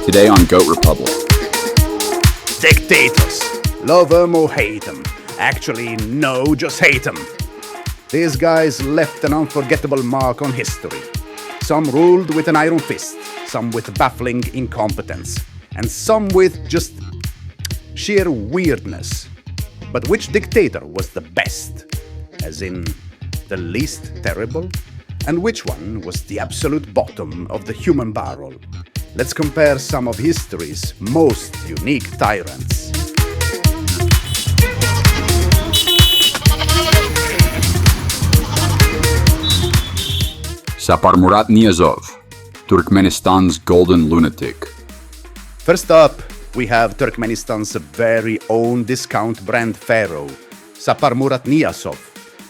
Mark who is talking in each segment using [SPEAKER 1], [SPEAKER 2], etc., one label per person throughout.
[SPEAKER 1] Today on Goat Republic.
[SPEAKER 2] Dictators. Love them or hate them. Actually, no, just hate them. These guys left an unforgettable mark on history. Some ruled with an iron fist, some with baffling incompetence, and some with just sheer weirdness. But which dictator was the best? As in, the least terrible? And which one was the absolute bottom of the human barrel? Let's compare some of history's most unique tyrants.
[SPEAKER 1] Saparmurat Niyazov, Turkmenistan's golden lunatic.
[SPEAKER 2] First up, we have Turkmenistan's very own discount brand pharaoh, Saparmurat Niyazov.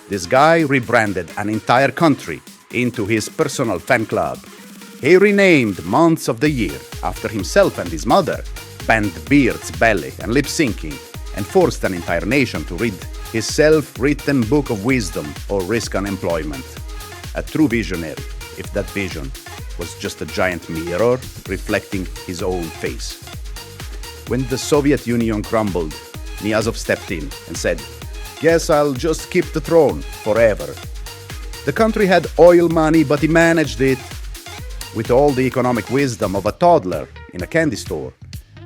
[SPEAKER 2] This guy rebranded an entire country into his personal fan club. He renamed months of the year after himself and his mother, banned beards, belly, and lip syncing, and forced an entire nation to read his self-written book of wisdom or risk unemployment. A true visionary, if that vision was just a giant mirror reflecting his own face. When the Soviet Union crumbled, Niyazov stepped in and said, "Guess I'll just keep the throne forever." The country had oil money, but he managed it with all the economic wisdom of a toddler in a candy store.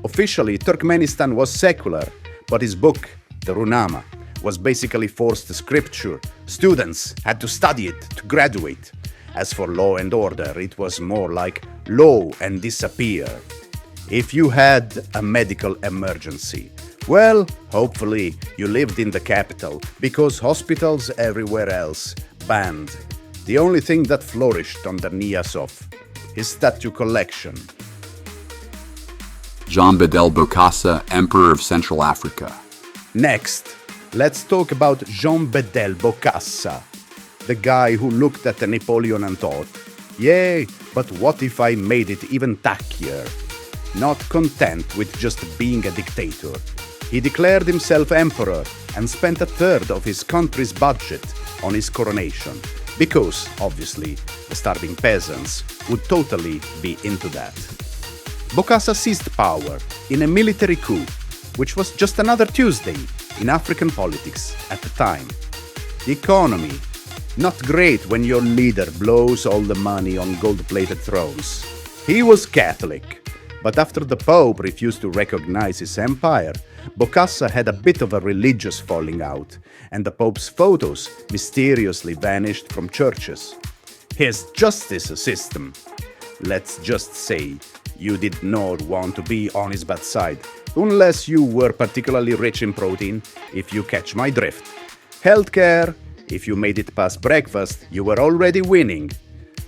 [SPEAKER 2] Officially, Turkmenistan was secular, but his book, the Runama, was basically forced scripture. Students had to study it to graduate. As for law and order, it was more like law and disappear. If you had a medical emergency, well, hopefully you lived in the capital, because hospitals everywhere else banned. The only thing that flourished under Niyazov, his statue collection.
[SPEAKER 1] Jean Bedel Bokassa, Emperor of Central Africa.
[SPEAKER 2] Next, let's talk about Jean Bedel Bokassa, the guy who looked at Napoleon and thought, "Yay, but what if I made it even tackier?" Not content with just being a dictator, he declared himself emperor and spent a third of his country's budget on his coronation, because, obviously, the starving peasants would totally be into that. Bokassa seized power in a military coup, which was just another Tuesday in African politics at the time. The economy, not great when your leader blows all the money on gold-plated thrones. He was Catholic, but after the Pope refused to recognize his empire, Bokassa had a bit of a religious falling out, and the Pope's photos mysteriously vanished from churches. His justice system, let's just say, you did not want to be on his bad side, unless you were particularly rich in protein, if you catch my drift. Healthcare, if you made it past breakfast, you were already winning.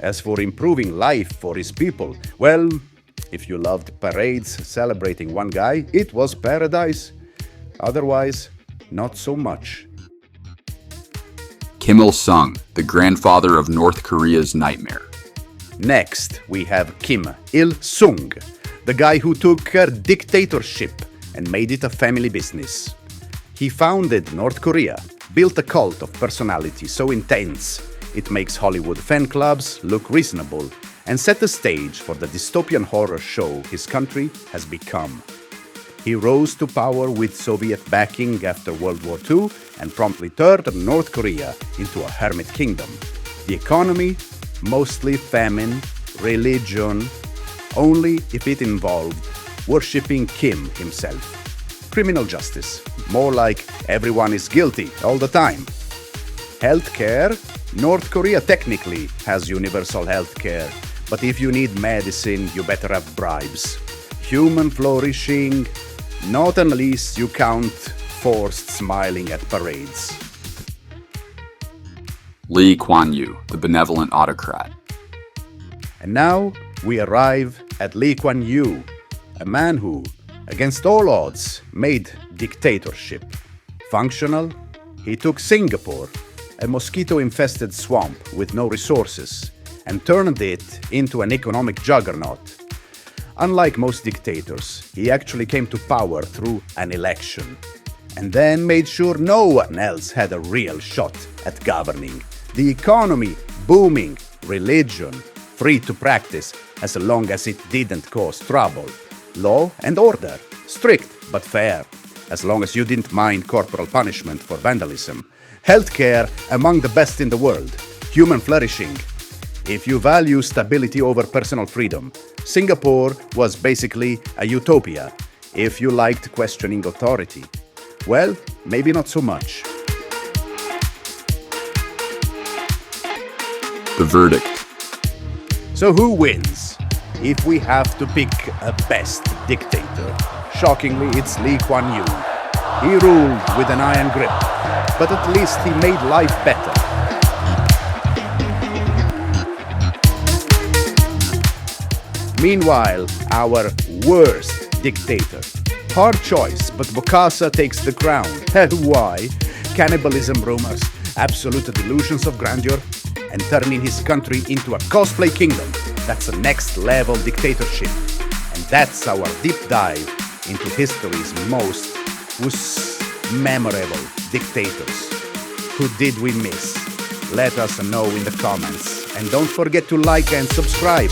[SPEAKER 2] As for improving life for his people, well, if you loved parades celebrating one guy, it was paradise. Otherwise, not so much.
[SPEAKER 1] Kim Il-sung, the grandfather of North Korea's nightmare.
[SPEAKER 2] Next, we have Kim Il-sung, the guy who took a dictatorship and made it a family business. He founded North Korea, built a cult of personality so intense it makes Hollywood fan clubs look reasonable, and set the stage for the dystopian horror show his country has become. He rose to power with Soviet backing after World War II and promptly turned North Korea into a hermit kingdom. The economy, mostly famine, religion, only if it involved worshipping Kim himself. Criminal justice, more like everyone is guilty all the time. Healthcare, North Korea technically has universal healthcare, but if you need medicine, you better have bribes. Human flourishing, not unless you count forced smiling at parades.
[SPEAKER 1] Lee Kuan Yew, the benevolent autocrat.
[SPEAKER 2] And now we arrive at Lee Kuan Yew, a man who, against all odds, made dictatorship functional. He took Singapore, a mosquito-infested swamp with no resources, and turned it into an economic juggernaut. Unlike most dictators, he actually came to power through an election, and then made sure no one else had a real shot at governing. The economy booming, religion free to practice as long as it didn't cause trouble. Law and order. Strict but fair, as long as you didn't mind corporal punishment for vandalism. Healthcare among the best in the world. Human flourishing. If you value stability over personal freedom, Singapore was basically a utopia. If you liked questioning authority, well, maybe not so much.
[SPEAKER 1] The verdict.
[SPEAKER 2] So who wins? If we have to pick a best dictator, shockingly it's Lee Kuan Yew. He ruled with an iron grip, but at least he made life better. Meanwhile, our worst dictator. Hard choice, but Bokassa takes the crown. And why? Cannibalism rumors, absolute delusions of grandeur, and turning his country into a cosplay kingdom. That's a next level dictatorship. And that's our deep dive into history's most memorable dictators. Who did we miss? Let us know in the comments. And don't forget to like and subscribe.